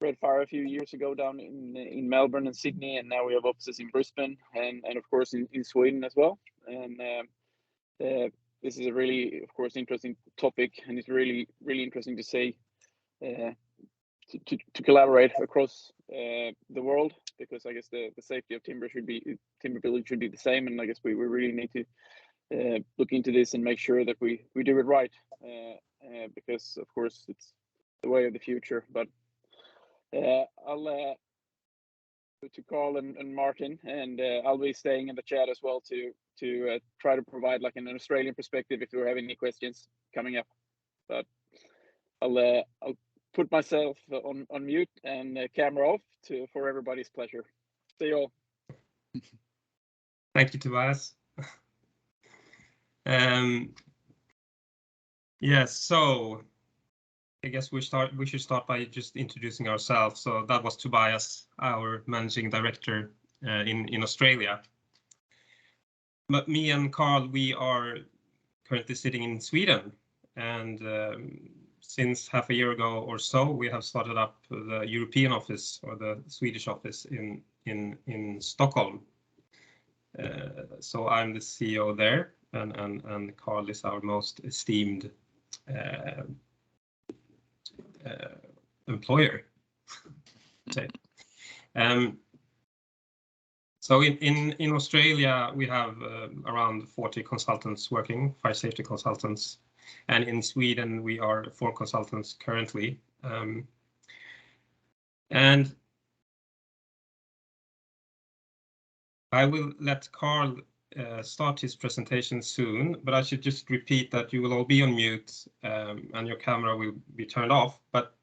Red Fire a few years ago down in Melbourne and Sydney, and now we have offices in Brisbane and of course in Sweden as well. And this is a really, of course, interesting topic, and it's really interesting to say to collaborate across the world, because I guess the safety of timber building should be the same, and I guess we really need to look into this and make sure that we do it right, because of course it's the way of the future. But I'll to Carl and Martin, and I'll be staying in the chat as well to try to provide like an Australian perspective if you have any questions coming up. But I'll put myself on mute and camera off for everybody's pleasure. See you all. Thank you, Tobias. Yes, so I guess we should start by just introducing ourselves. So that was Tobias, our managing director in Australia. But me and Carl, we are currently sitting in Sweden, and since half a year ago or so, we have started up the European office, or the Swedish office in Stockholm. So I'm the CEO there, and Carl is our most esteemed employer. So in Australia we have around 40 consultants working, fire safety consultants, and in Sweden we are 4 consultants currently. And I will let Carl start his presentation soon, but I should just repeat that you will all be on mute and your camera will be turned off, but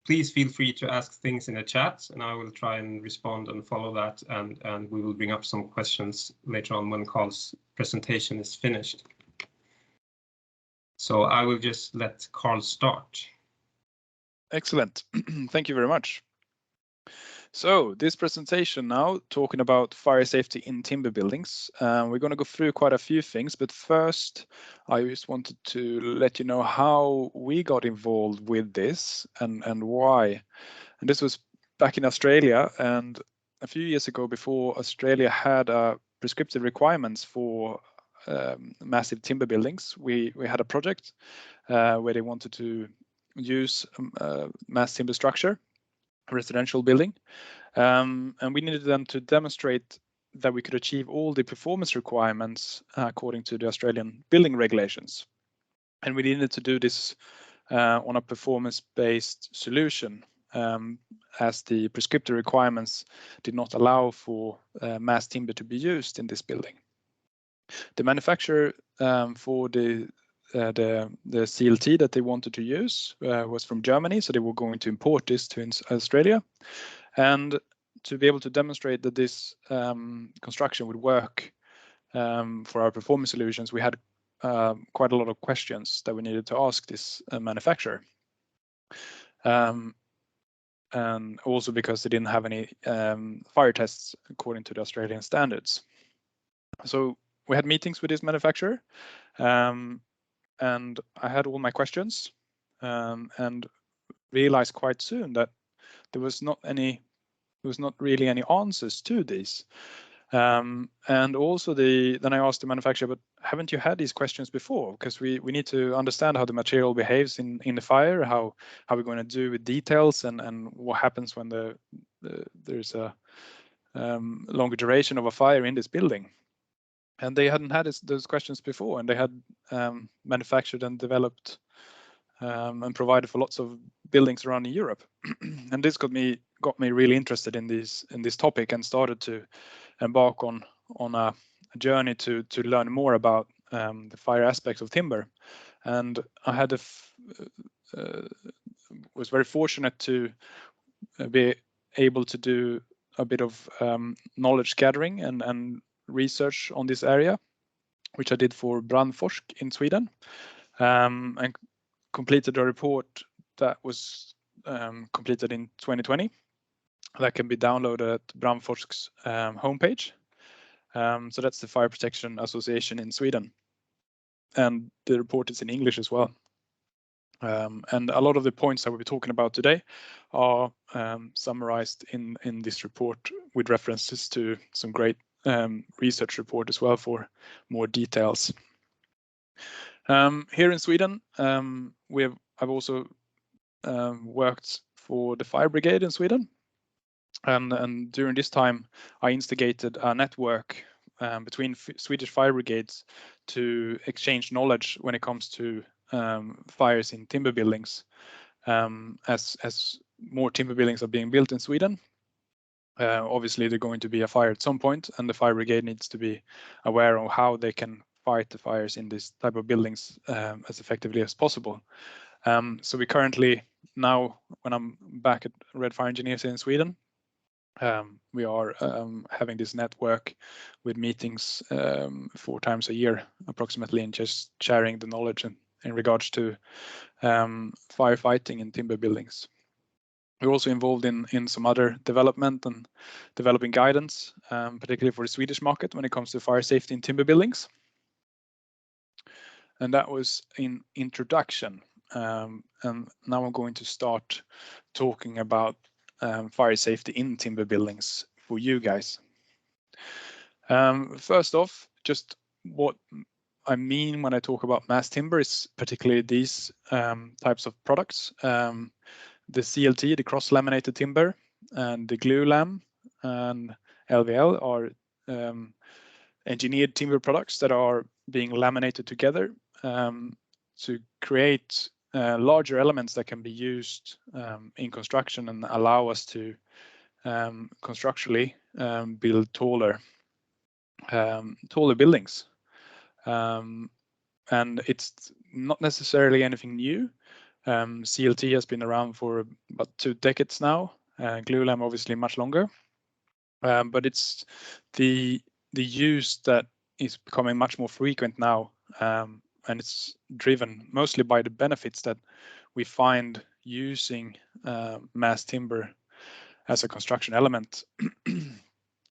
please feel free to ask things in the chat, and I will try and respond and follow that, and we will bring up some questions later on when Carl's presentation is finished. So I will just let Carl start. Excellent. Thank you very much. So this presentation now, talking about fire safety in timber buildings. We're going to go through quite a few things, but first I just wanted to let you know how we got involved with this and why. And this was back in Australia, and a few years ago, before Australia had prescriptive requirements for massive timber buildings, we had a project where they wanted to use mass timber structure, residential building, and we needed them to demonstrate that we could achieve all the performance requirements according to the Australian building regulations. And we needed to do this on a performance-based solution, as the prescriptive requirements did not allow for mass timber to be used in this building. The manufacturer for the CLT that they wanted to use was from Germany, so they were going to import this to Australia. And to be able to demonstrate that this construction would work for our performance solutions, we had quite a lot of questions that we needed to ask this manufacturer. And also because they didn't have any fire tests according to the Australian standards. So we had meetings with this manufacturer, and I had all my questions, and realized quite soon that there was not really any answers to these. And also then I asked the manufacturer, but haven't you had these questions before? Because we need to understand how the material behaves in the fire, how we're going to do with details, and what happens when there's a longer duration of a fire in this building. And they hadn't had those questions before, and they had manufactured and developed and provided for lots of buildings around in Europe. And this got me really interested in this topic, and started to embark on a journey to learn more about the fire aspects of timber. And I had was very fortunate to be able to do a bit of knowledge gathering and research on this area, which I did for Brandforsk in Sweden, and completed a report that was completed in 2020 that can be downloaded at Brandforsk's homepage. So that's the Fire Protection Association in Sweden, and the report is in English as well. And a lot of the points that we'll be talking about today are summarized in this report with references to some great research report as well for more details. Here in Sweden, I've also worked for the fire brigade in Sweden, and during this time I instigated a network between Swedish fire brigades to exchange knowledge when it comes to fires in timber buildings. As more timber buildings are being built in Sweden, obviously they're going to be a fire at some point, and the fire brigade needs to be aware of how they can fight the fires in this type of buildings as effectively as possible. So we currently, now when I'm back at Red Fire Engineers in Sweden, we are having this network with meetings 4 times a year approximately, and just sharing the knowledge in regards to firefighting in timber buildings. We're also involved in some other development and developing guidance, particularly for the Swedish market when it comes to fire safety in timber buildings. And that was in introduction. And now I'm going to start talking about fire safety in timber buildings for you guys. First off, just what I mean when I talk about mass timber is particularly these types of products. The CLT, the cross-laminated timber, and the glue lam and LVL are engineered timber products that are being laminated together to create larger elements that can be used in construction and allow us to constructually build taller buildings. And it's not necessarily anything new. CLT has been around for about 2 decades now. Glue lam obviously much longer, but it's the use that is becoming much more frequent now, and it's driven mostly by the benefits that we find using mass timber as a construction element.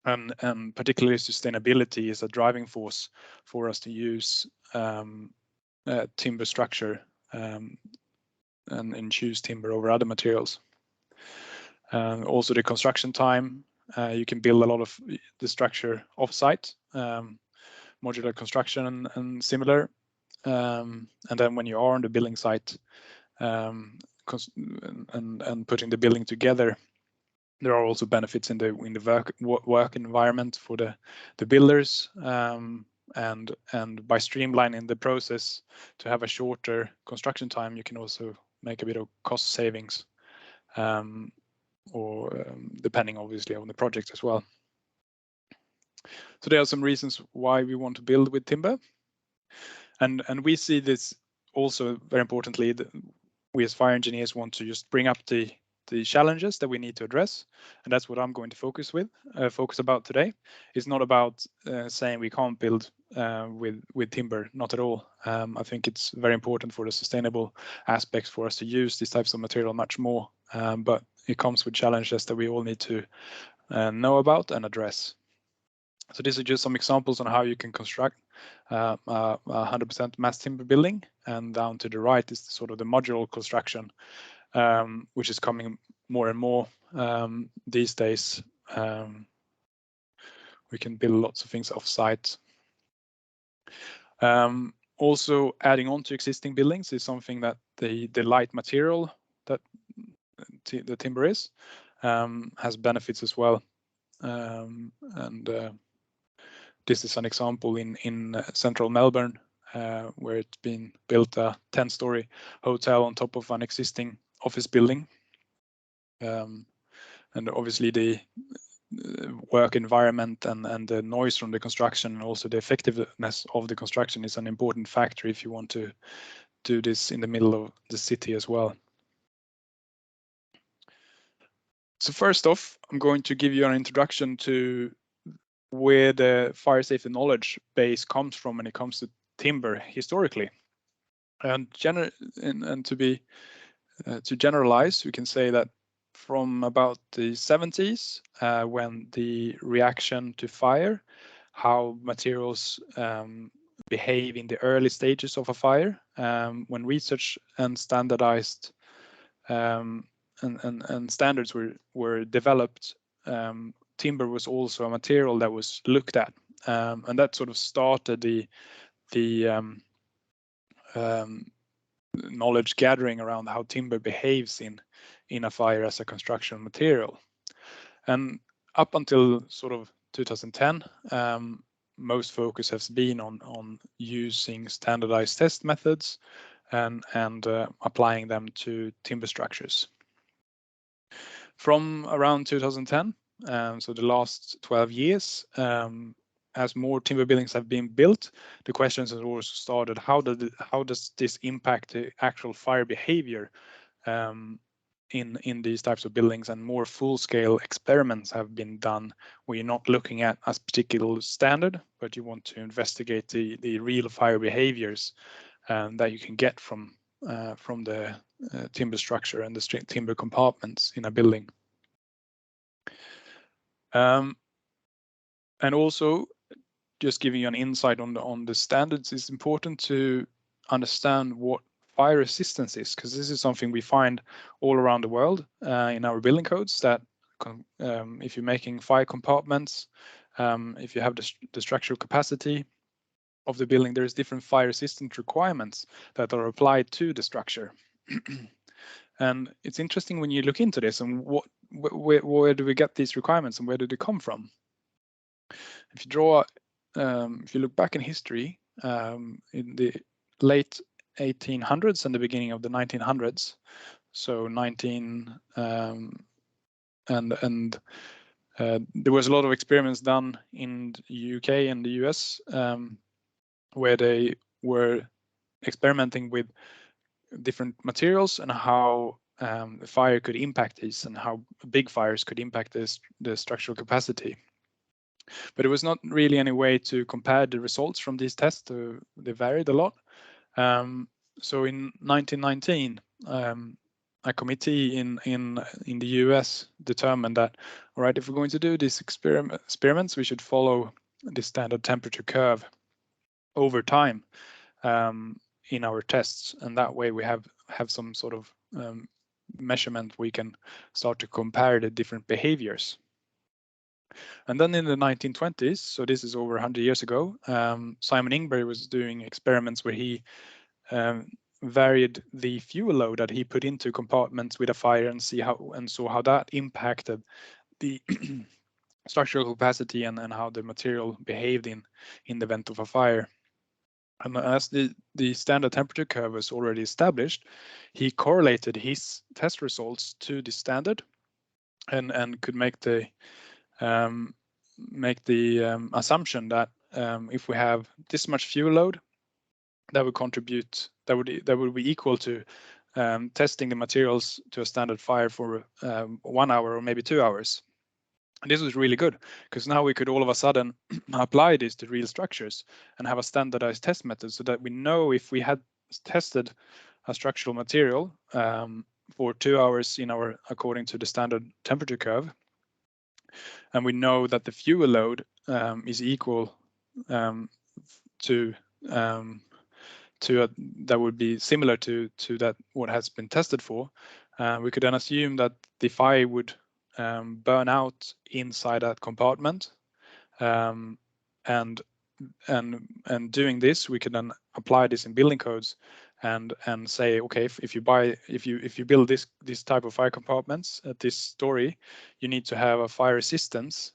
And particularly sustainability is a driving force for us to use timber structure and choose timber over other materials. Also the construction time, you can build a lot of the structure off-site, modular construction and similar. And then when you are on the building site and putting the building together, there are also benefits in the work environment for the builders, and by streamlining the process to have a shorter construction time, you can also make a bit of cost savings, or depending obviously on the project as well. So there are some reasons why we want to build with timber, and we see this also very importantly. We as fire engineers want to just bring up the challenges that we need to address, and that's what I'm going to focus about today. It's not about saying we can't build with timber, not at all. I think it's very important for the sustainable aspects for us to use these types of material much more, but it comes with challenges that we all need to know about and address. So these are just some examples on how you can construct 100% mass timber building, and down to the right is sort of the modular construction, which is coming more and more these days. We can build lots of things off-site. Also, adding on to existing buildings is something that the light material that the timber is has benefits as well. This is an example in central Melbourne, where it's been built a 10-story hotel on top of an existing office building. And obviously the work environment and the noise from the construction, and also the effectiveness of the construction is an important factor if you want to do this in the middle of the city as well. So first off, I'm going to give you an introduction to where the fire safety knowledge base comes from when it comes to timber historically. And to generalize, we can say that from about the 70s, when the reaction to fire, how materials behave in the early stages of a fire. When research and standardized and standards were developed, timber was also a material that was looked at, and that sort of started the knowledge gathering around how timber behaves in a fire as a construction material. And up until sort of 2010, most focus has been on using standardized test methods and applying them to timber structures. From around 2010, so the last 12 years, as more timber buildings have been built, the questions have also started: how does this impact the actual fire behavior in these types of buildings? And more full-scale experiments have been done where you're not looking at a particular standard, but you want to investigate the real fire behaviors that you can get from the timber structure and the timber compartments in a building. And also, just giving you an insight on the standards, it's important to understand what fire resistance is, because this is something we find all around the world in our building codes, that if you're making fire compartments, if you have the structural capacity of the building, there's different fire resistant requirements that are applied to the structure. And it's interesting when you look into this and where do we get these requirements and where do they come from? If you draw, if you look back in history, in the late 1800s and the beginning of the 1900s, so there was a lot of experiments done in the UK and the US where they were experimenting with different materials and how the fire could impact these and how big fires could impact the structural capacity. But it was not really any way to compare the results from these tests. They varied a lot. So in 1919, a committee in the US determined that, all right, if we're going to do these experiments, we should follow the standard temperature curve over time in our tests, and that way we have some sort of measurement we can start to compare the different behaviors. And then in the 1920s, so this is over 100 years ago, Simon Ingberg was doing experiments where he varied the fuel load that he put into compartments with a fire and saw how that impacted the structural capacity and how the material behaved in the event of a fire. And as the standard temperature curve was already established, he correlated his test results to the standard and could make the assumption that if we have this much fuel load, that would be equal to testing the materials to a standard fire for 1 hour or maybe 2 hours. And this was really good because now we could all of a sudden apply this to real structures and have a standardized test method so that we know if we had tested a structural material for 2 hours according to the standard temperature curve, and we know that the fuel load is equal to that would be similar to that what has been tested for, we could then assume that the fire would burn out inside that compartment, and doing this, we can then apply this in building codes and say, okay, if you build this type of fire compartments at this story, you need to have a fire resistance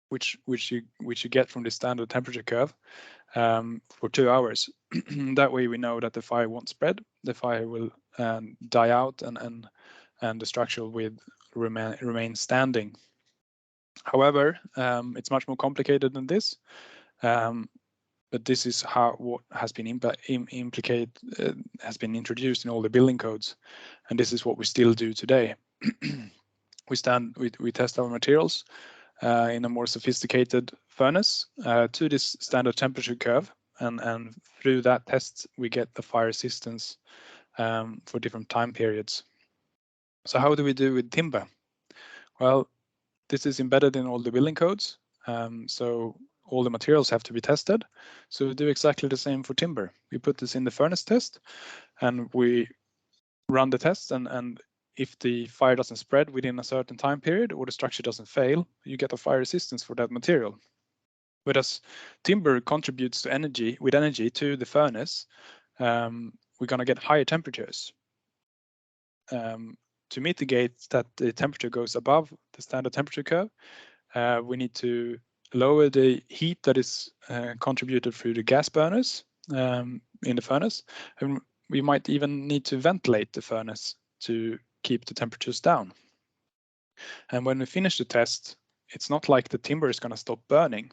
which you get from the standard temperature curve for 2 hours. That way we know that the fire won't spread, the fire will die out, and the structure will remain standing. However, it's much more complicated than this, but this is what has been has been introduced in all the building codes, and this is what we still do today. We test our materials in a more sophisticated furnace to this standard temperature curve, and through that test we get the fire resistance for different time periods. So how do we do with timber? Well, this is embedded in all the building codes. So all the materials have to be tested. So we do exactly the same for timber. We put this in the furnace test and we run the tests, and if the fire doesn't spread within a certain time period or the structure doesn't fail, you get a fire resistance for that material. But as timber contributes to energy to the furnace, we're going to get higher temperatures. To mitigate that the temperature goes above the standard temperature curve, we need to lower the heat that is contributed through the gas burners in the furnace, and we might even need to ventilate the furnace to keep the temperatures down. And when we finish the test, it's not like the timber is going to stop burning.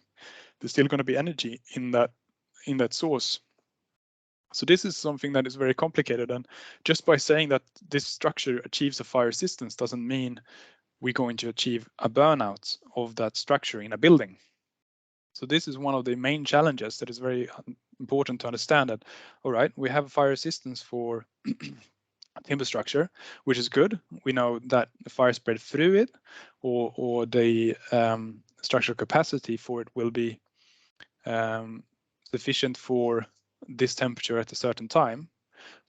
There's still going to be energy in that source. So this is something that is very complicated, and just by saying that this structure achieves a fire resistance doesn't mean we're going to achieve a burnout of that structure in a building. So this is one of the main challenges that is very important to understand, that, all right, we have a fire resistance for a timber structure, which is good. We know that the fire spread through it, or the structural capacity for it will be sufficient for this temperature at a certain time,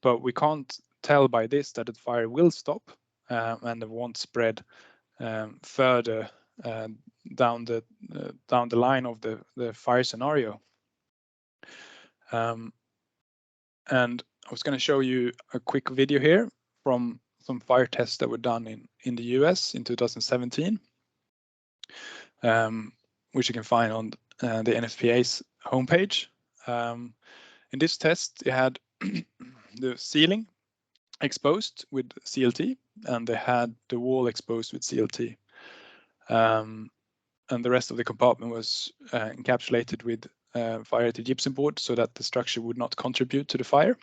but we can't tell by this that the fire will stop and it won't spread further down the line of the fire scenario. And I was going to show you a quick video here from some fire tests that were done in the US in 2017, which you can find on the NFPA's homepage. In this test, they had the ceiling exposed with CLT, and they had the wall exposed with CLT. And the rest of the compartment was encapsulated with fire-rated gypsum board so that the structure would not contribute to the fire.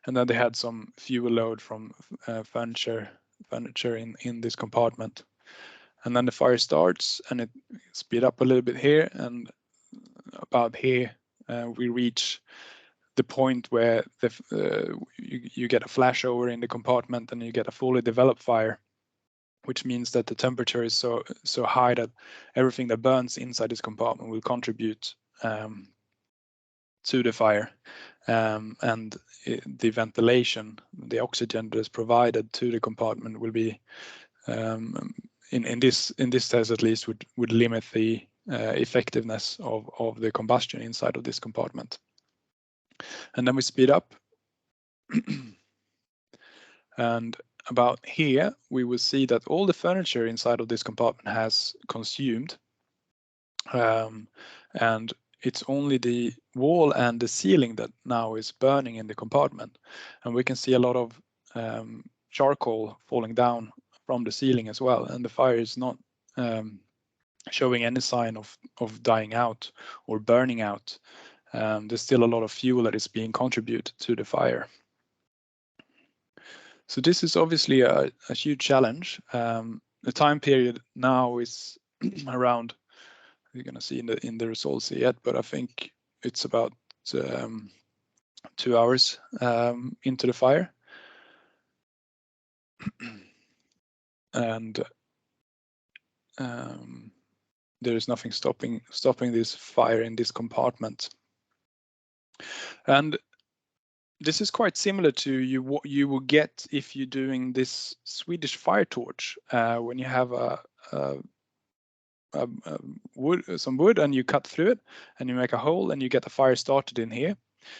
And then they had some fuel load from furniture in this compartment. And then the fire starts, and it speed up a little bit here, and about here we reach the point where you get a flashover in the compartment and you get a fully developed fire, which means that the temperature is so high that everything that burns inside this compartment will contribute to the fire, and the ventilation, the oxygen that is provided to the compartment will be in this test at least would limit the effectiveness of the combustion inside of this compartment. And then we speed up, and about here we will see that all the furniture inside of this compartment has consumed, and it's only the wall and the ceiling that now is burning in the compartment, and we can see a lot of charcoal falling down from the ceiling as well, and the fire is not showing any sign of dying out or burning out. There's still a lot of fuel that is being contributed to the fire. So this is obviously a huge challenge. The time period now is around, you're going to see in the results yet, but I think it's about 2 hours into the fire. And there is nothing stopping this fire in this compartment. And this is quite similar to what you will get if you're doing this Swedish fire torch, when you have some wood and you cut through it and you make a hole and you get a fire started in here.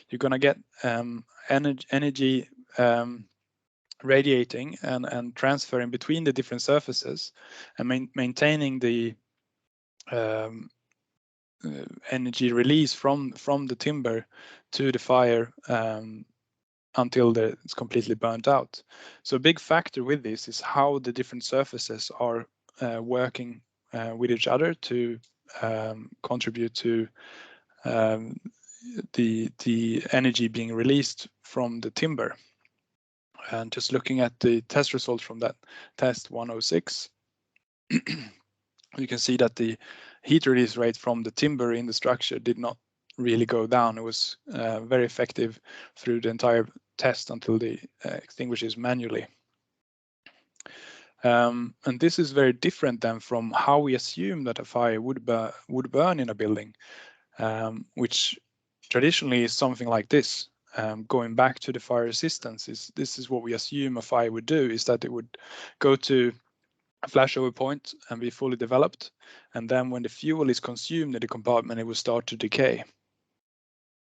You're going to get energy radiating and transferring between the different surfaces and maintaining the energy release from the timber to the fire until it's completely burnt out. So a big factor with this is how the different surfaces are working with each other to contribute to the energy being released from the timber. And just looking at the test results from that test 106, you can see that the heat release rate from the timber in the structure did not really go down. It was very effective through the entire test until the extinguishes manually. And this is very different than from how we assume that a fire would burn in a building, which traditionally is something like this. Going back to the fire resistance, this is what we assume a fire would do, is that it would go to a flashover point and be fully developed, and then when the fuel is consumed in the compartment, it will start to decay.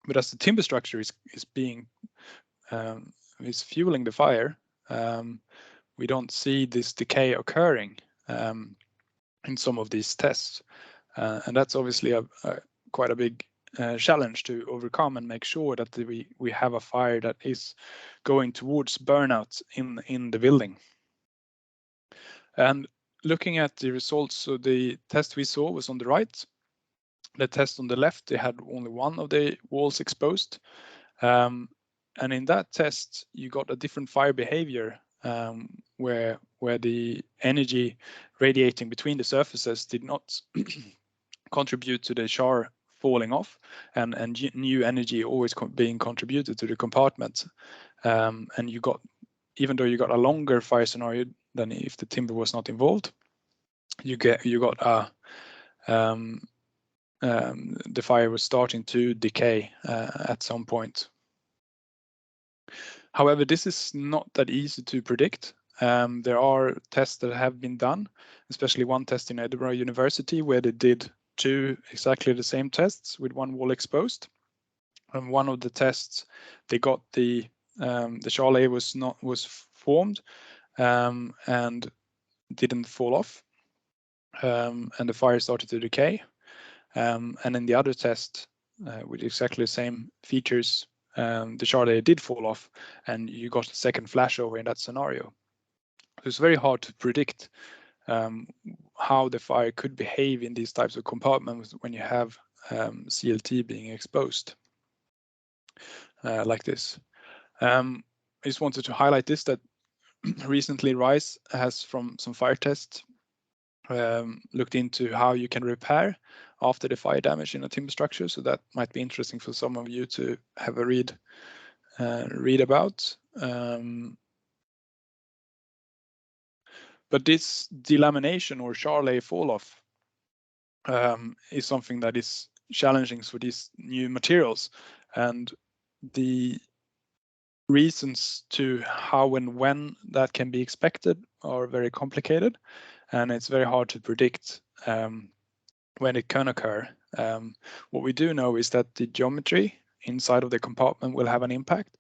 But as the timber structure is fueling the fire, we don't see this decay occurring in some of these tests, and that's obviously quite a big challenge to overcome and make sure that we have a fire that is going towards burnout in the building. And looking at the results, so the test we saw was on the right. The test on the left, they had only one of the walls exposed. And in that test, you got a different fire behavior where the energy radiating between the surfaces did not contribute to the char falling off, and new energy always being contributed to the compartment. And you got, even though you got a longer fire scenario than if the timber was not involved, you got the fire was starting to decay at some point. However, this is not that easy to predict. There are tests that have been done, especially one test in Edinburgh University where they did two exactly the same tests with one wall exposed. And one of the tests, they got the char layer was formed and didn't fall off, and the fire started to decay. And in the other test, with exactly the same features, the char layer did fall off, and you got a second flashover in that scenario. So it's very hard to predict how the fire could behave in these types of compartments when you have CLT being exposed like this. I just wanted to highlight this, that recently RISE has, from some fire tests, looked into how you can repair after the fire damage in a timber structure. So that might be interesting for some of you to have a read about. But this delamination or char layer fall off is something that is challenging for these new materials, and the reasons to how and when that can be expected are very complicated, and it's very hard to predict when it can occur. What we do know is that the geometry inside of the compartment will have an impact,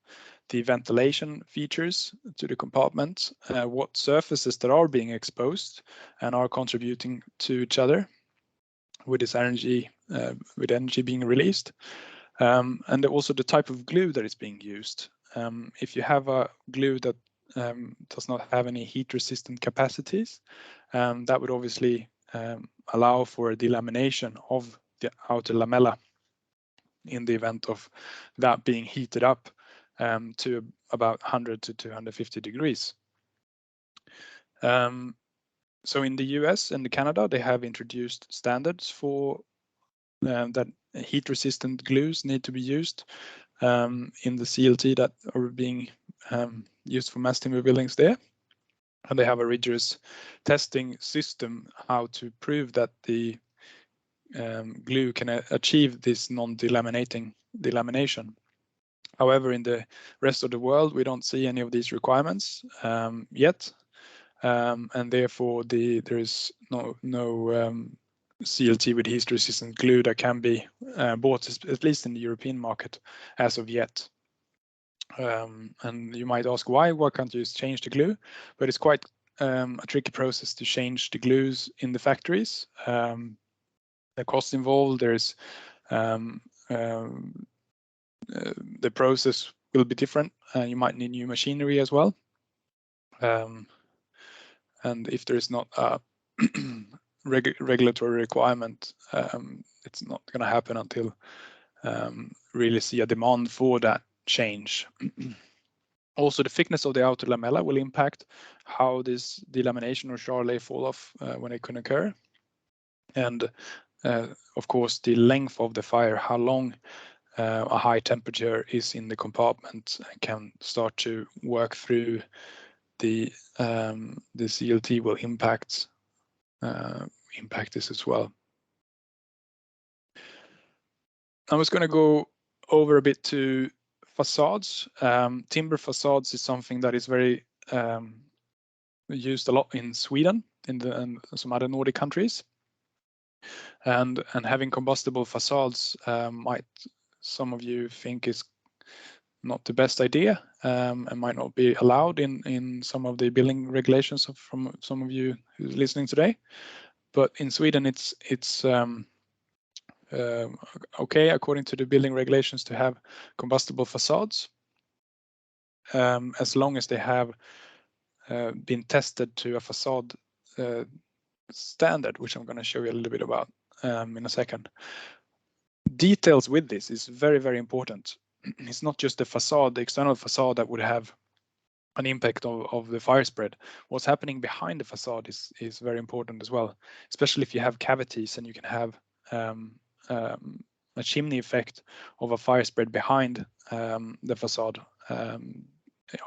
the ventilation features to the compartment, what surfaces that are being exposed and are contributing to each other with this energy, with energy being released, and also the type of glue that is being used. If you have a glue that does not have any heat resistant capacities, that would obviously allow for a delamination of the outer lamella in the event of that being heated up to about 100 to 250 degrees. So in the US and Canada, they have introduced standards for that heat resistant glues need to be used in the CLT that are being used for mass timber buildings there. And they have a rigorous testing system how to prove that the glue can achieve this non-delamination. However, in the rest of the world, we don't see any of these requirements yet, and therefore there is no CLT with heat-resistant glue that can be bought, at least in the European market, as of yet. And you might ask why can't you just change the glue? But it's quite a tricky process to change the glues in the factories. The cost involved, there's the process will be different. You might need new machinery as well. And if there is not a regulatory requirement, it's not going to happen until really see a demand for that change. Also, the thickness of the outer lamella will impact how this delamination or char layer fall off when it can occur. And of course, the length of the fire, how long a high temperature is in the compartment, can start to work through the CLT will impact this as well. I was going to go over a bit to facades. Timber facades is something that is very used a lot in Sweden and some other Nordic countries. And having combustible facades might some of you think is not the best idea and might not be allowed in some of the building regulations from some of you who's listening today. But in Sweden, it's okay according to the building regulations to have combustible facades as long as they have been tested to a facade standard, which I'm going to show you a little bit about in a second. Details with this is very, very important. It's not just the facade, the external facade, that would have an impact of the fire spread. What's happening behind the facade is very important as well, especially if you have cavities and you can have a chimney effect of a fire spread behind the facade.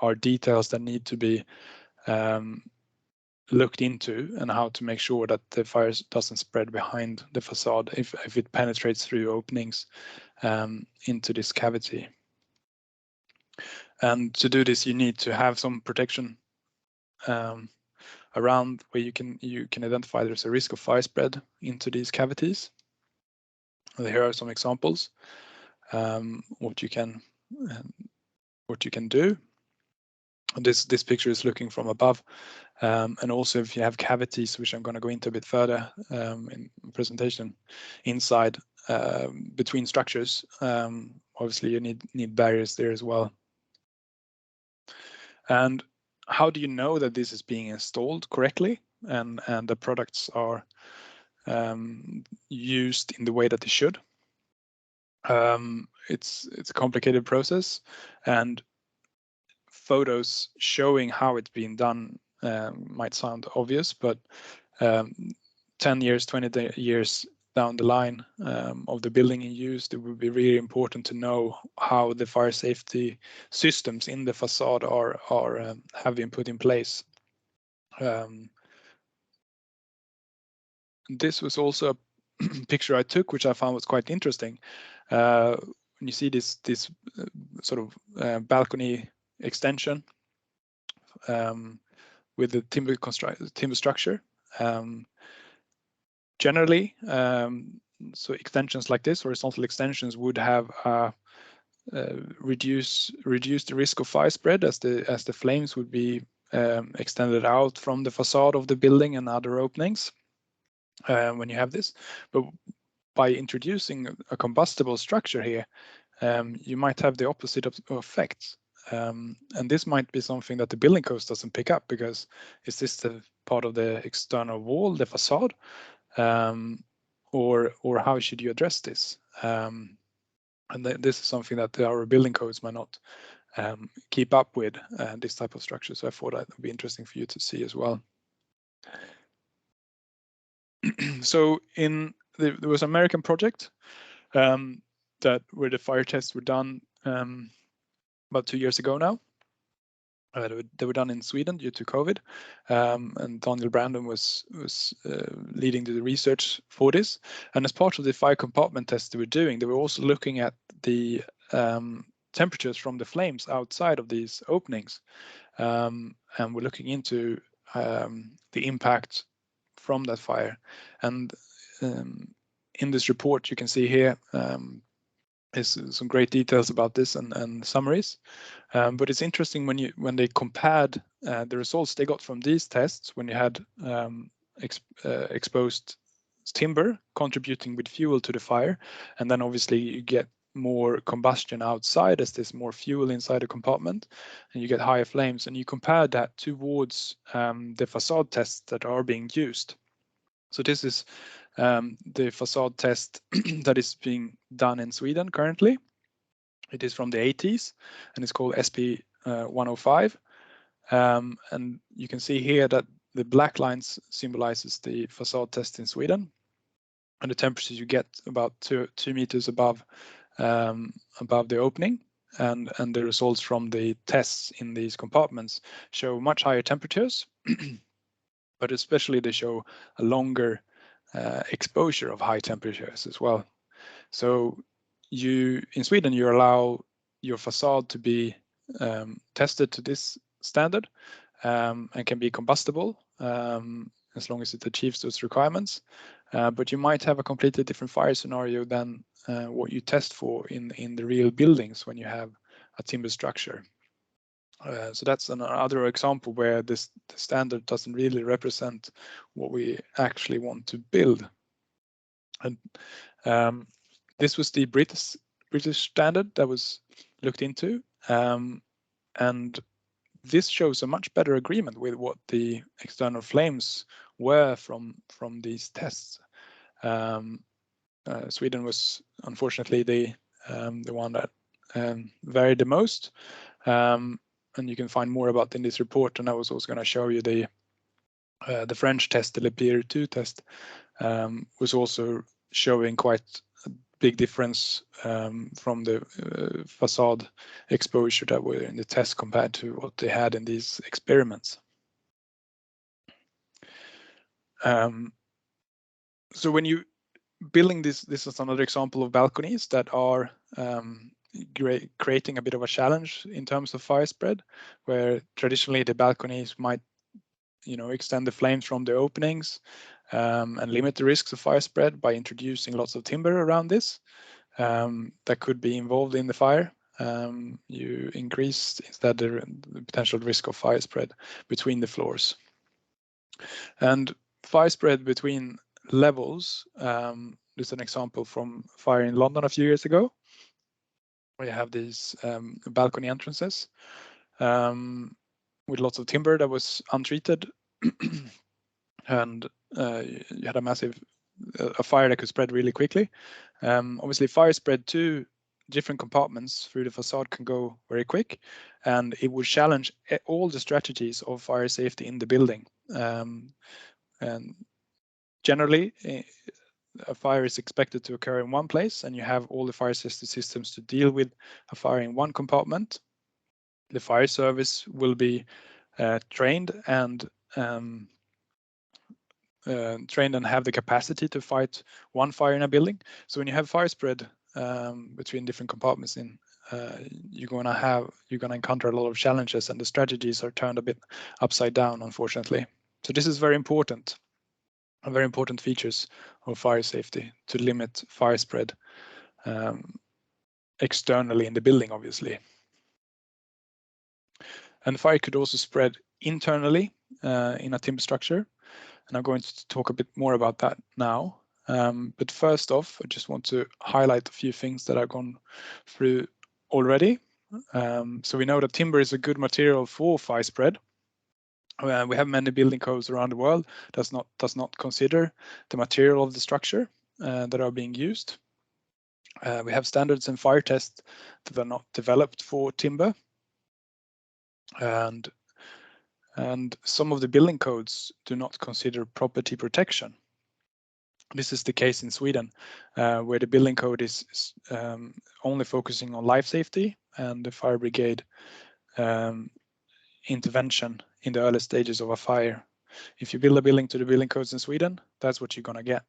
Are details that need to be looked into, and how to make sure that the fire doesn't spread behind the facade if it penetrates through openings into this cavity. And to do this, you need to have some protection around where you can identify there's a risk of fire spread into these cavities. And here are some examples what you can do. This picture is looking from above, and also if you have cavities, which I'm going to go into a bit further in the presentation, inside between structures, obviously you need barriers there as well. And how do you know that this is being installed correctly and the products are used in the way that they should? It's a complicated process, and photos showing how it's being done might sound obvious, but 10 years, 20 years down the line of the building in use, it would be really important to know how the fire safety systems in the facade have been put in place. This was also a picture I took, which I found was quite interesting. When you see this sort of balcony extension with the timber structure. Generally, so extensions like this, horizontal extensions, would have reduce the risk of fire spread as the flames would be extended out from the facade of the building and other openings when you have this. But by introducing a combustible structure here, you might have the opposite of effects. And this might be something that the building codes doesn't pick up, because is this the part of the external wall, the facade, or how should you address this? And this is something that our building codes might not keep up with, this type of structure. So I thought that would be interesting for you to see as well. So there was an American project where the fire tests were done about 2 years ago now. They were done in Sweden due to COVID, and Daniel Brandon was leading the research for this. And as part of the fire compartment test they were doing, they were also looking at the temperatures from the flames outside of these openings, and we're looking into the impact from that fire. And in this report, you can see here is some great details about this and summaries. But it's interesting when they compared the results they got from these tests, when you had exposed timber contributing with fuel to the fire, and then obviously you get more combustion outside as there's more fuel inside the compartment, and you get higher flames. And you compare that towards the facade tests that are being used. So this is the facade test that is being done in Sweden currently. It is from the 80s, and it's called SP 105. And you can see here that the black lines symbolizes the facade test in Sweden, and the temperatures you get about 2 meters above the opening. and the results from the tests in these compartments show much higher temperatures, but especially they show a longer exposure of high temperatures as well. So in Sweden, you allow your facade to be tested to this standard and can be combustible as long as it achieves those requirements. But you might have a completely different fire scenario than what you test for in the real buildings when you have a timber structure. So that's another example where the standard doesn't really represent what we actually want to build. And this was the British standard that was looked into, and this shows a much better agreement with what the external flames were from these tests. Sweden was unfortunately the one that varied the most, and you can find more about in this report. And I was also going to show you the French test, the Lepire 2 test, was also showing quite a big difference from the facade exposure that were in the test compared to what they had in these experiments. So when you building this is another example of balconies that are creating a bit of a challenge in terms of fire spread, where traditionally the balconies might extend the flames from the openings and limit the risks of fire spread by introducing lots of timber around this that could be involved in the fire. You increase instead the potential risk of fire spread between the floors. And fire spread between levels, there's an example from fire in London a few years ago, where you have these balcony entrances with lots of timber that was untreated, and you had a fire that could spread really quickly. Obviously, fire spread to different compartments through the facade can go very quick, and it would challenge all the strategies of fire safety in the building. And generally, a fire is expected to occur in one place, and you have all the fire safety systems to deal with a fire in one compartment. The fire service will be trained and have the capacity to fight one fire in a building. So when you have fire spread between different compartments, you're gonna encounter a lot of challenges, and the strategies are turned a bit upside down, unfortunately. So this is very important. Very important features of fire safety to limit fire spread externally in the building, obviously. And fire could also spread internally in a timber structure, and I'm going to talk a bit more about that now. But first off, I just want to highlight a few things that I've gone through already. So we know that timber is a good material for fire spread. We have many building codes around the world does not consider the material of the structure that are being used. We have standards and fire tests that are not developed for timber, and some of the building codes do not consider property protection. This is the case in Sweden, where the building code is only focusing on life safety and the fire brigade intervention in the early stages of a fire. If you build a building to the building codes in Sweden, that's what you're gonna get.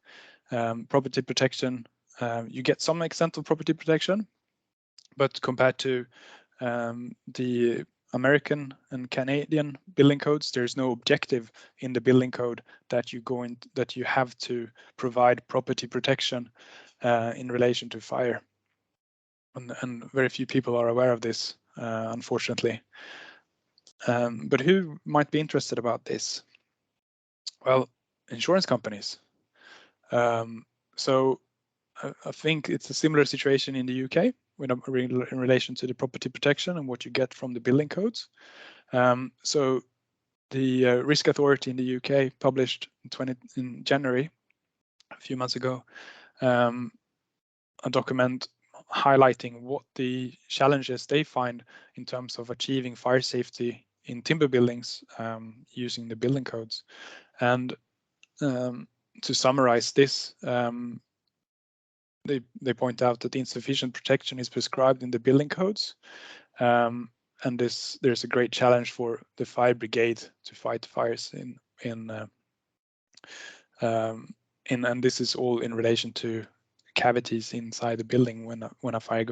Property protection, you get some extent of property protection, but compared to the American and Canadian building codes, there's no objective in the building code that you have to provide property protection in relation to fire, and very few people are aware of this, unfortunately. But who might be interested about this? Well, insurance companies. So I think it's a similar situation in the UK in relation to the property protection and what you get from the building codes. So the Risk Authority in the UK published in January, a few months ago, a document highlighting what the challenges they find in terms of achieving fire safety in timber buildings using the building codes. And to summarize this, they point out that insufficient protection is prescribed in the building codes, and there's a great challenge for the fire brigade to fight fires and this is all in relation to cavities inside the building when a fire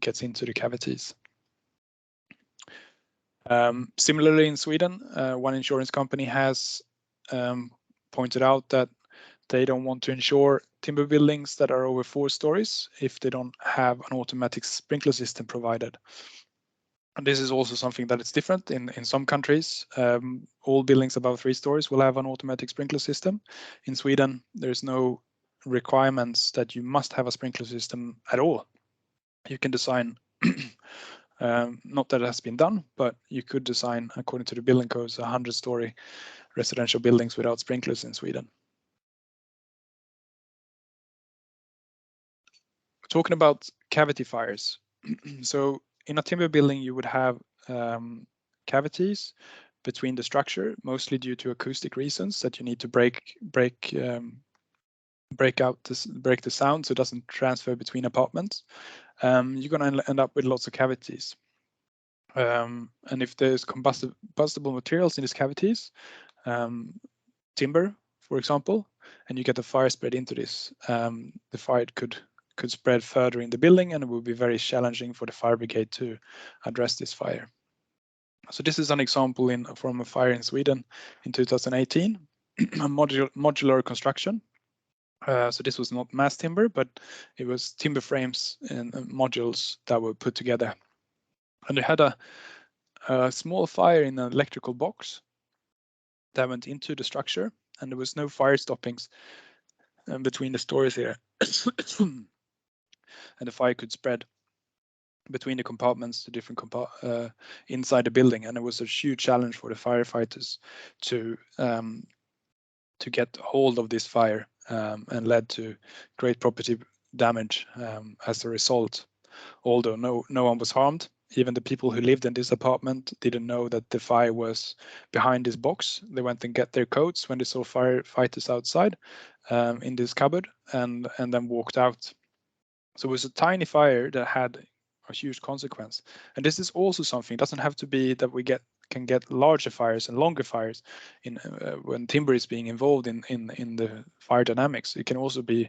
gets into the cavities. Similarly, in Sweden, one insurance company has pointed out that they don't want to insure timber buildings that are over 4 stories if they don't have an automatic sprinkler system provided. And this is also something that is different in some countries. All buildings above 3 stories will have an automatic sprinkler system. In Sweden, there's no requirements that you must have a sprinkler system at all. You can design, not that it has been done, but you could design, according to the building codes, 100-story residential buildings without sprinklers in Sweden. Talking about cavity fires. So in a timber building, you would have cavities between the structure, mostly due to acoustic reasons, that you need to break the sound so it doesn't transfer between apartments. You're going to end up with lots of cavities. And if there's combustible materials in these cavities, timber, for example, and you get a fire spread into this, the fire could spread further in the building, and it would be very challenging for the fire brigade to address this fire. So this is an example from a fire in Sweden in 2018, a modular construction. So this was not mass timber, but it was timber frames and modules that were put together. And they had a small fire in an electrical box that went into the structure, and there was no fire stoppings between the stories here. And the fire could spread between the compartments to different inside the building, and it was a huge challenge for the firefighters to get hold of this fire, and led to great property damage as a result. Although no one was harmed, even the people who lived in this apartment didn't know that the fire was behind this box. They went and get their coats when they saw firefighters outside in this cupboard, and then walked out. So it was a tiny fire that had a huge consequence. And this is also something, it doesn't have to be that we can get larger fires and longer fires in when timber is being involved in the fire dynamics. It can also be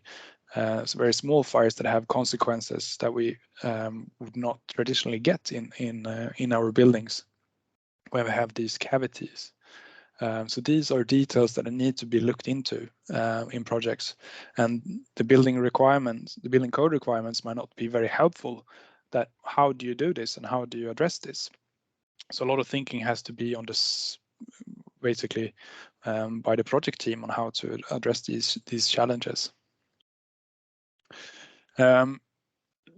very small fires that have consequences that we would not traditionally get in our buildings when we have these cavities. So these are details that need to be looked into in projects, and the building code requirements might not be very helpful. That how do you do this and how do you address this? So a lot of thinking has to be on this, basically, by the project team on how to address these challenges.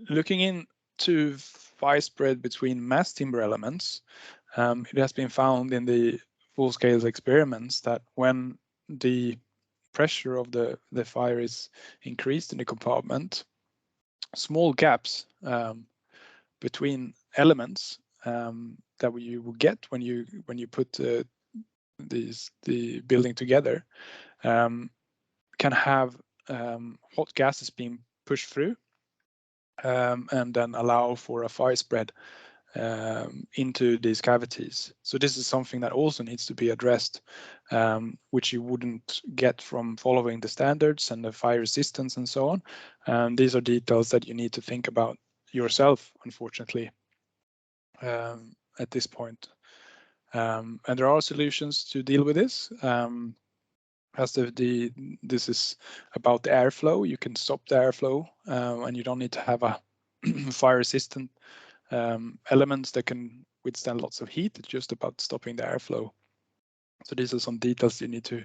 Looking into fire spread between mass timber elements, it has been found in the full-scale experiments that when the pressure of the fire is increased in the compartment, small gaps between elements that you will get when you put the building together can have hot gases being pushed through, and then allow for a fire spread into these cavities. So this is something that also needs to be addressed, which you wouldn't get from following the standards and the fire resistance and so on. These are details that you need to think about yourself, unfortunately, at this point. And there are solutions to deal with this. As this is about the airflow, you can stop the airflow, and you don't need to have a fire resistant elements that can withstand lots of heat. It's just about stopping the airflow. So these are some details you need to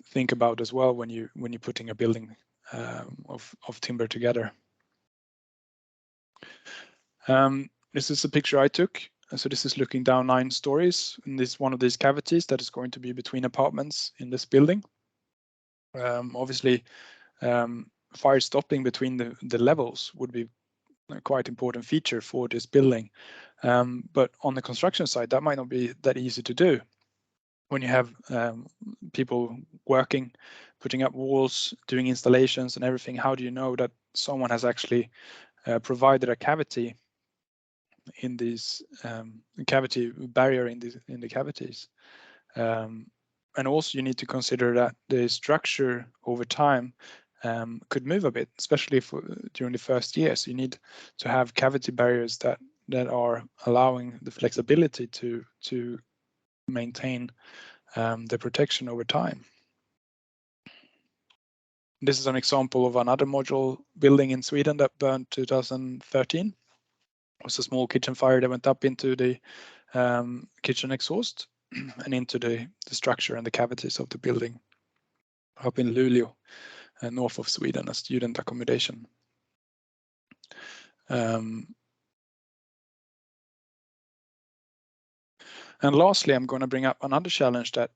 think about as well when you're putting a building of timber together. This is a picture I took. So this is looking down 9 stories in one of these cavities that is going to be between apartments in this building. Obviously, fire stopping between the levels would be a quite important feature for this building. But on the construction side, that might not be that easy to do. When you have people working, putting up walls, doing installations and everything, how do you know that someone has actually provided a cavity in these cavity barrier in the cavities. And also you need to consider that the structure over time could move a bit, especially during the first year. So you need to have cavity barriers that are allowing the flexibility to maintain the protection over time. This is an example of another module building in Sweden that burned 2013. It was a small kitchen fire that went up into the kitchen exhaust and into the structure and the cavities of the building up in Luleå, north of Sweden, a student accommodation. And lastly, I'm going to bring up another challenge that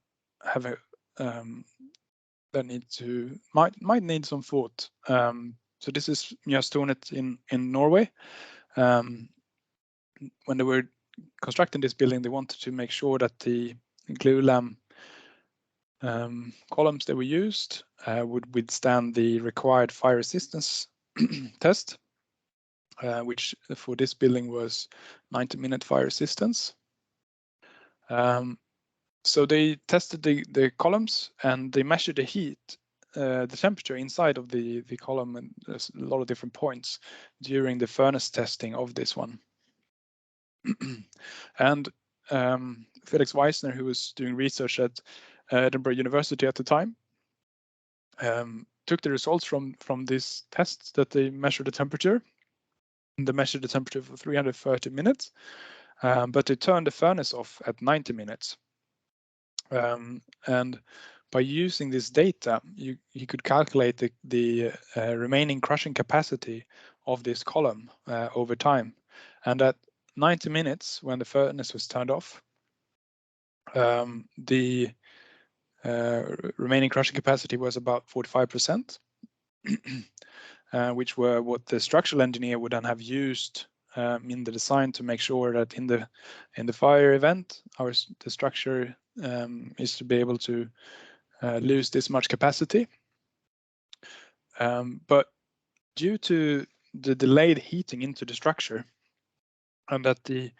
have a that might need some thought. So this is Mjøstornet in Norway. When they were constructing this building, they wanted to make sure that the glulam columns that were used would withstand the required fire resistance test, which for this building was 90-minute fire resistance. So they tested the columns and they measured the heat, the temperature inside of the column, and there's a lot of different points during the furnace testing of this one. And Felix Weisner, who was doing research at Edinburgh University at the time, took the results from these tests that they measured the temperature. And they measured the temperature for 330 minutes, but they turned the furnace off at 90 minutes. And by using this data, you could calculate the remaining crushing capacity of this column over time. And at 90 minutes, when the furnace was turned off, the remaining crushing capacity was about 45%, which were what the structural engineer would then have used in the design to make sure that in the fire event, the structure is to be able to lose this much capacity. But due to the delayed heating into the structure, and that the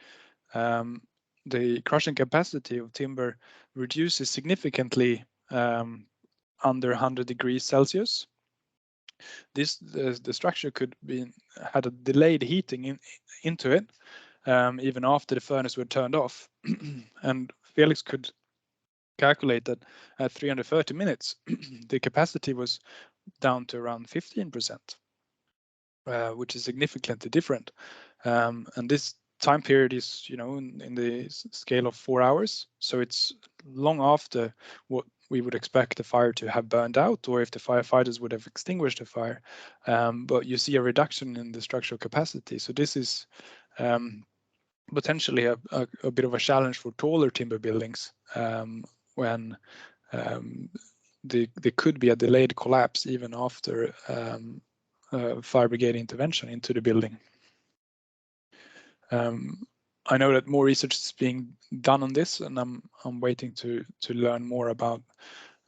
crushing capacity of timber reduces significantly under 100 degrees Celsius, the structure had a delayed heating into it even after the furnace were turned off. And Felix could calculate that at 330 minutes, the capacity was down to around 15%, which is significantly different. And this time period is, in the scale of 4 hours. So it's long after what we would expect the fire to have burned out, or if the firefighters would have extinguished the fire. But you see a reduction in the structural capacity. So this is potentially a bit of a challenge for taller timber buildings when there could be a delayed collapse even after fire brigade intervention into the building. I know that more research is being done on this, and I'm waiting to learn more about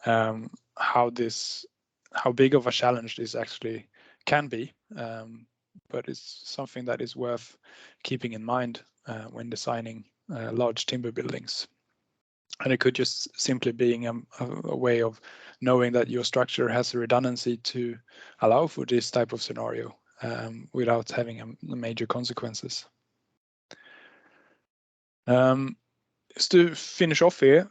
how big of a challenge this actually can be. But it's something that is worth keeping in mind when designing large timber buildings. And it could just simply being a way of knowing that your structure has a redundancy to allow for this type of scenario without having major consequences. Just to finish off here,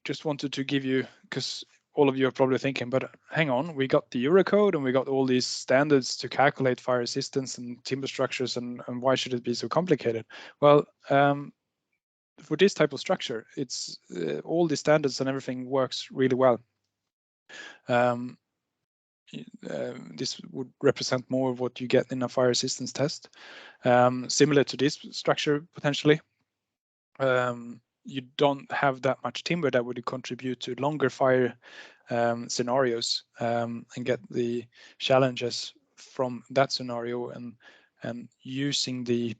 just wanted to give you, because all of you are probably thinking, but hang on, we got the Eurocode and we got all these standards to calculate fire resistance and timber structures, and why should it be so complicated? Well, for this type of structure, it's all the standards and everything works really well. This would represent more of what you get in a fire resistance test, similar to this structure potentially. You don't have that much timber that would contribute to longer fire scenarios and get the challenges from that scenario, and using the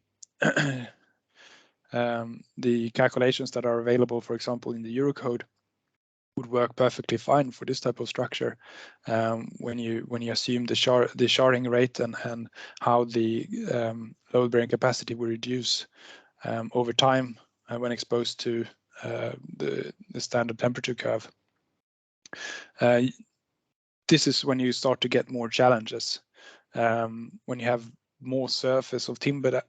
the calculations that are available, for example, in the Eurocode, would work perfectly fine for this type of structure when you assume the sharding rate and how the load bearing capacity will reduce over time when exposed to the standard temperature curve. This is when you start to get more challenges. When you have more surface of timber that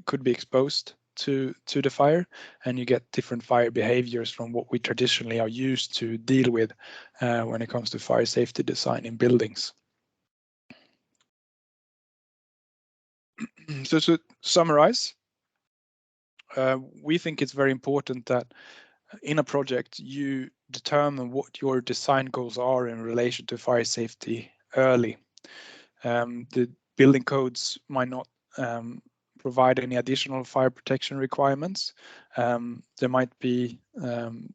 could be exposed to the fire, and you get different fire behaviors from what we traditionally are used to deal with when it comes to fire safety design in buildings. So to summarize, we think it's very important that in a project you determine what your design goals are in relation to fire safety early. The building codes might not provide any additional fire protection requirements. There might be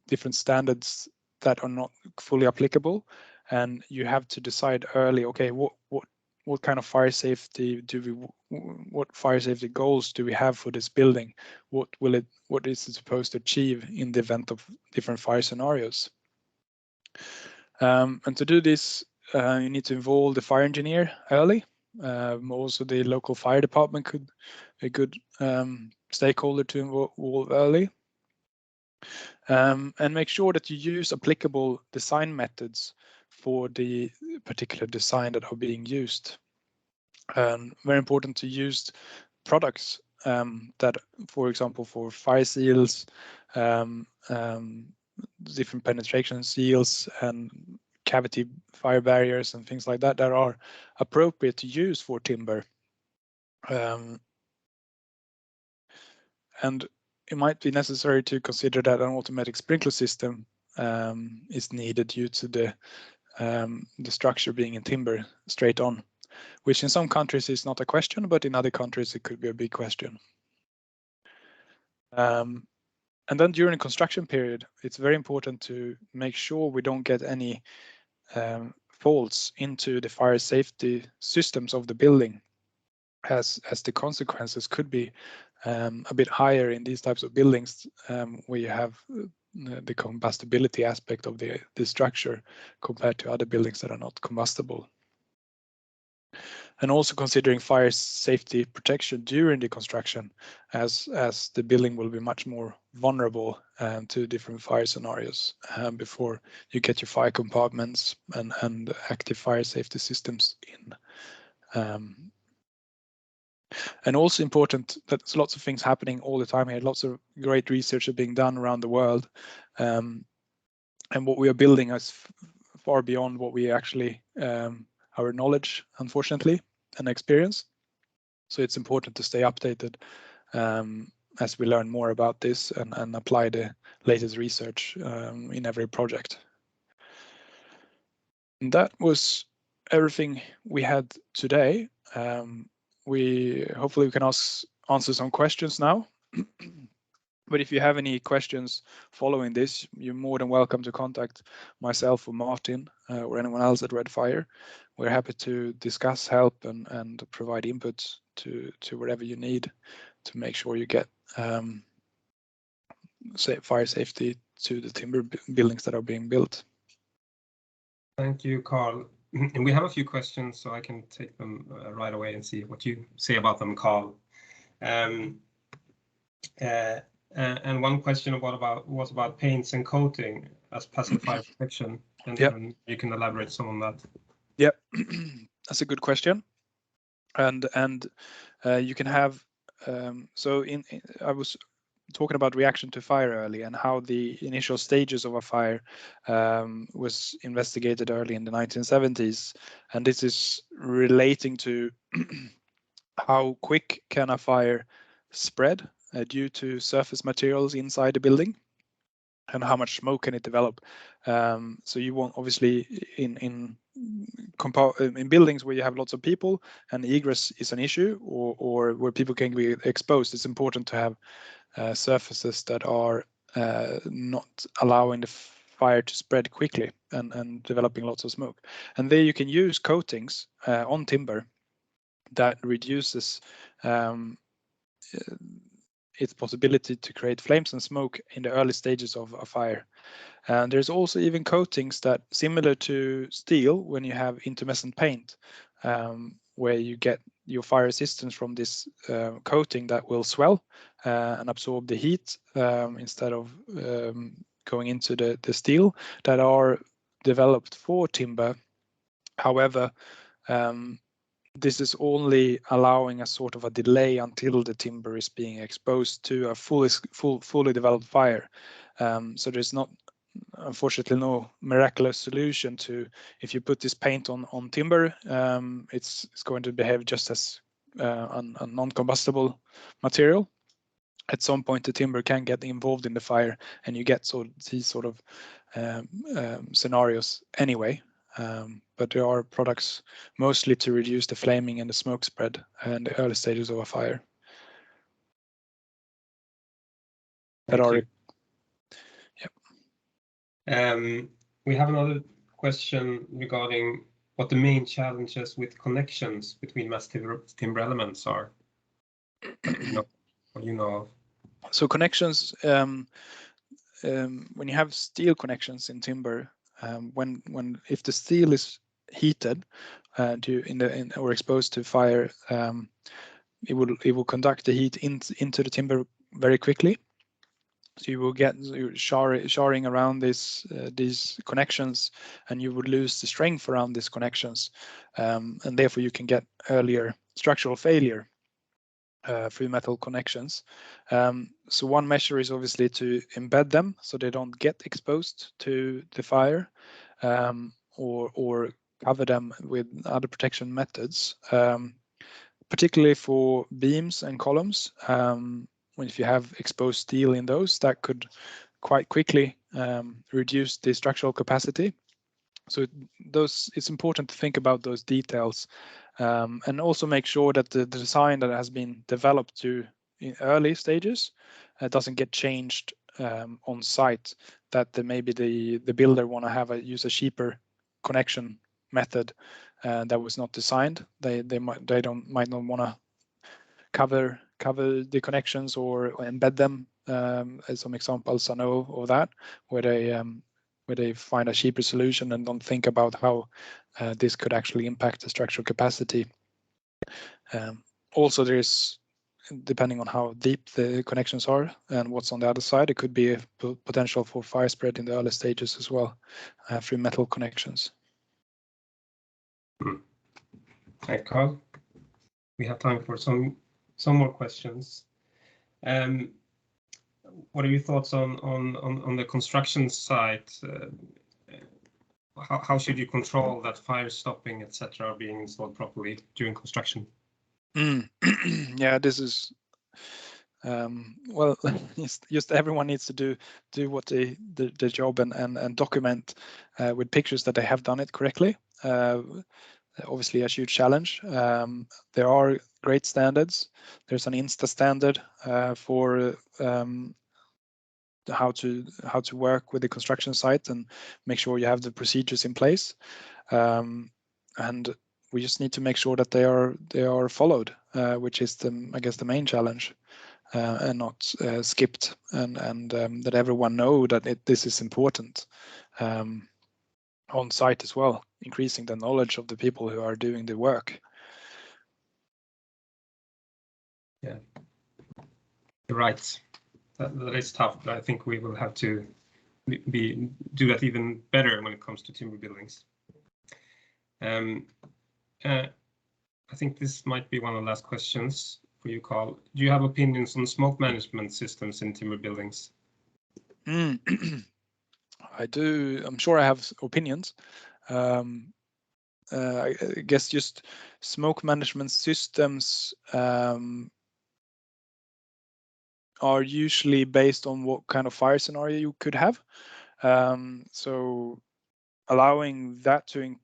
different standards that are not fully applicable, and you have to decide early, okay, what kind of fire safety what fire safety goals do we have for this building? What is it supposed to achieve in the event of different fire scenarios? And to do this, you need to involve the fire engineer early. Also, the local fire department could be a good stakeholder to involve early. And make sure that you use applicable design methods for the particular design that are being used. Very important to use products that, for example, for fire seals, different penetration seals and cavity fire barriers and things like that are appropriate to use for timber. And it might be necessary to consider that an automatic sprinkler system is needed due to the structure being in timber straight on, which in some countries is not a question, but in other countries it could be a big question. And then during the construction period, it's very important to make sure we don't get any faults into the fire safety systems of the building, as the consequences could be a bit higher in these types of buildings where you have the combustibility aspect of the structure compared to other buildings that are not combustible. And also considering fire safety protection during the construction, as the building will be much more vulnerable to different fire scenarios before you get your fire compartments and active fire safety systems in. And also important that there's lots of things happening all the time here. Lots of great research are being done around the world, and what we are building is far beyond what we actually our knowledge, unfortunately, and experience. So it's important to stay updated as we learn more about this and apply the latest research in every project. And that was everything we had today. Hopefully we can answer some questions now. But if you have any questions following this, you're more than welcome to contact myself or Martin or anyone else at Red Fire. We're happy to discuss, help, and provide input to whatever you need to make sure you get fire safety to the timber buildings that are being built. Thank you, Carl. And we have a few questions, so I can take them right away and see what you say about them, Carl. And one question was about paints and coating as passive fire protection, and you can elaborate some on that. Yeah, that's a good question. And you can have so I was talking about reaction to fire early and how the initial stages of a fire was investigated early in the 1970s, and this is relating to how quick can a fire spread due to surface materials inside the building, and how much smoke can it develop. So you want, obviously, in buildings where you have lots of people and egress is an issue, or where people can be exposed, it's important to have surfaces that are not allowing the fire to spread quickly and developing lots of smoke. And there you can use coatings on timber that reduces its possibility to create flames and smoke in the early stages of a fire. And there's also even coatings that, similar to steel, when you have intumescent paint, where you get your fire resistance from this coating that will swell and absorb the heat instead of going into the steel, that are developed for timber. However, this is only allowing a sort of a delay until the timber is being exposed to a fully developed fire. So there's not, unfortunately, no miraculous solution to, if you put this paint on timber, it's going to behave just as a non-combustible material. At some point, the timber can get involved in the fire, and you get these sort of scenarios anyway. But there are products mostly to reduce the flaming and the smoke spread in the early stages of a fire. Thank you. Yep. We have another question regarding what the main challenges with connections between mass timber elements are. What you know of? So connections, when you have steel connections in timber, if the steel is heated or exposed to fire, it will conduct the heat into the timber very quickly. So you will get sharding around these connections, and you would lose the strength around these connections, and therefore you can get earlier structural failure through metal connections. So one measure is obviously to embed them so they don't get exposed to the fire, or cover them with other protection methods, particularly for beams and columns. If you have exposed steel in those, that could quite quickly reduce the structural capacity. So it's important to think about those details, and also make sure that the design that has been developed in early stages doesn't get changed on site. That maybe the builder want to use a cheaper connection method that was not designed. They might not want to cover the connections or embed them. As some examples I know of that, where they find a cheaper solution and don't think about how this could actually impact the structural capacity. Also, there's, depending on how deep the connections are and what's on the other side, it could be a potential for fire spread in the early stages as well through metal connections. Thank you, Carl. We have time for some more questions. What are your thoughts on the construction site? How should you control that fire stopping, etc., are being installed properly during construction? Yeah, this is well, just everyone needs to do what the job and document with pictures that they have done it correctly. Obviously a huge challenge. There are great standards. There's an INSTA standard for how to work with the construction site and make sure you have the procedures in place. And we just need to make sure that they are followed, which is I guess the main challenge, and not skipped, and that everyone know that this is important on site as well, increasing the knowledge of the people who are doing the work. Yeah, you're right. That is tough, but I think we will have to do that even better when it comes to timber buildings. I think this might be one of the last questions for you, Carl. Do you have opinions on smoke management systems in timber buildings? I do. I'm sure I have opinions. I guess just smoke management systems are usually based on what kind of fire scenario you could have. So allowing that to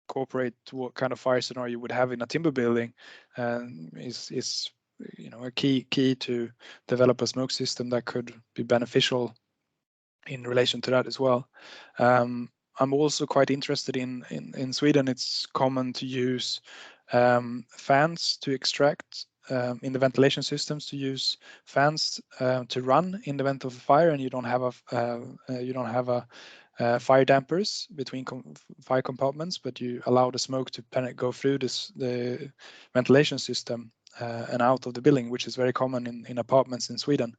incorporate what kind of fire scenario you would have in a timber building is a key to develop a smoke system that could be beneficial in relation to that as well. I'm also quite interested in Sweden. It's common to use fans to extract in the ventilation systems to use fans to run in the event of a fire, and you don't have a fire dampers between fire compartments, but you allow the smoke to go through the ventilation system and out of the building, which is very common in apartments in Sweden.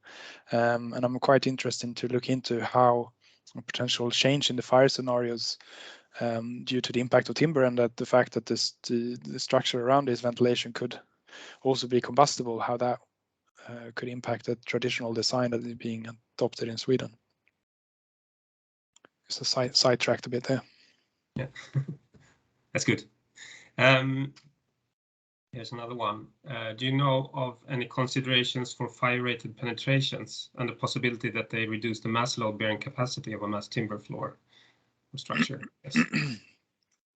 And I'm quite interested to look into how a potential change in the fire scenarios due to the impact of timber, and that the fact that the structure around this ventilation could also be combustible, how that could impact the traditional design that is being adopted in Sweden. It's a sidetracked a bit there. Yeah, that's good. Here's another one. Do you know of any considerations for fire-rated penetrations and the possibility that they reduce the mass load bearing capacity of a mass timber floor or structure? Yes.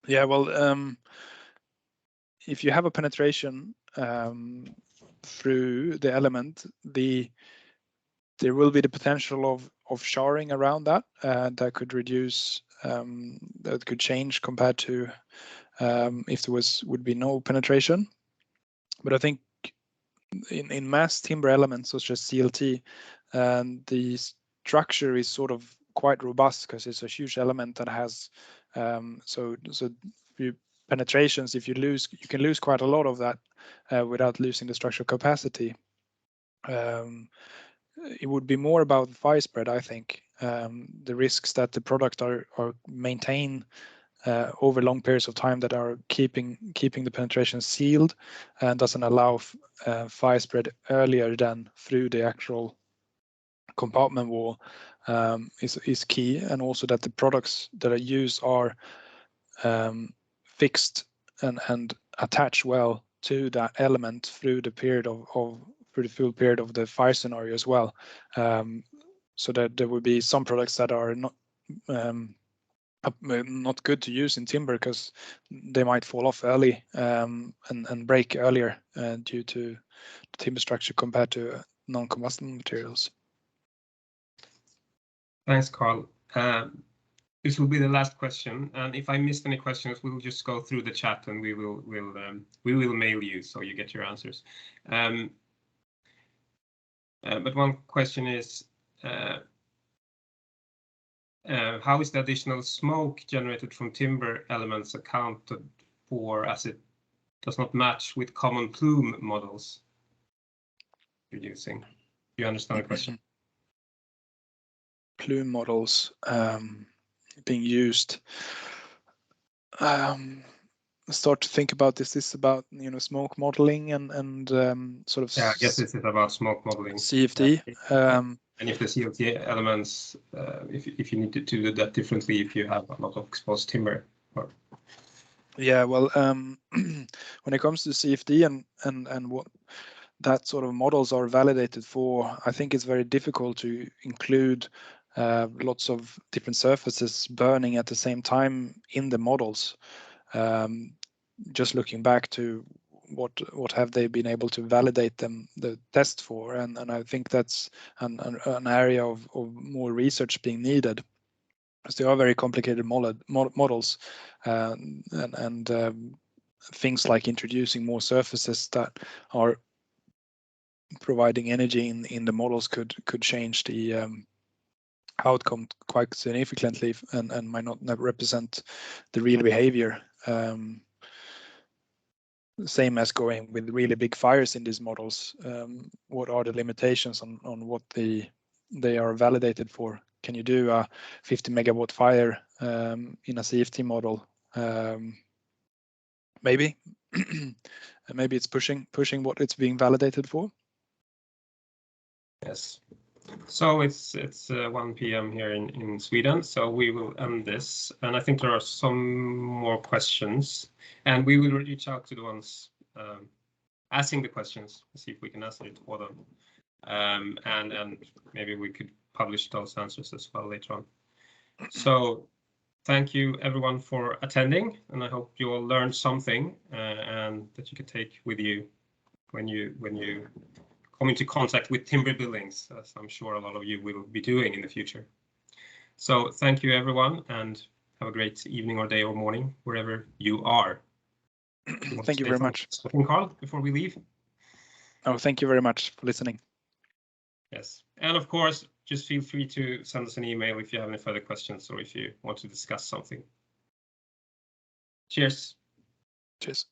Yeah, well, if you have a penetration through the element, there will be the potential of sharding around that that could reduce, that could change compared to if there would be no penetration. But I think in mass timber elements such as CLT, the structure is sort of quite robust because it's a huge element that has so penetrations. If you can lose quite a lot of that without losing the structural capacity. It would be more about fire spread, I think. The risks that the product are maintained over long periods of time that are keeping the penetration sealed and doesn't allow fire spread earlier than through the actual compartment wall is key, and also that the products that are used are fixed and attached well to that element through the period through the full period of the fire scenario as well. So that there will be some products that are not good to use in timber because they might fall off early and break earlier due to the timber structure compared to non-combustible materials. Thanks, Carl. This will be the last question, and if I missed any questions, we'll just go through the chat and we will mail you so you get your answers. But one question is, how is the additional smoke generated from timber elements accounted for, as it does not match with common plume models you're using? Do you understand the question? Plume models being used. Start to think about this. This is about smoke modeling and sort of. Yeah, I guess this is about smoke modeling. CFD. And if the CFD elements, if you need to do that differently, if you have a lot of exposed timber. Yeah, well, when it comes to CFD and what that sort of models are validated for, I think it's very difficult to include lots of different surfaces burning at the same time in the models. Just looking back to what have they been able to validate the test for, and I think that's an area of more research being needed, because they are very complicated models, and things like introducing more surfaces that are providing energy in the models could change the outcome quite significantly and might not represent the real behavior. Same as going with really big fires in these models. What are the limitations on what they are validated for? Can you do a 50 megawatt fire in a CFD model? Maybe. Maybe it's pushing what it's being validated for. Yes. So it's 1 p.m. here in Sweden, so we will end this. And I think there are some more questions, and we will reach out to the ones asking the questions, see if we can answer it for them. And maybe we could publish those answers as well later on. So thank you everyone for attending, and I hope you all learned something and that you can take with you when you come into contact with timber buildings, as I'm sure a lot of you will be doing in the future. So thank you everyone, and have a great evening or day or morning wherever you are. Thank you very much. Something, Carl, before we leave? Oh, thank you very much for listening. Yes, and of course, just feel free to send us an email if you have any further questions or if you want to discuss something. Cheers. Cheers.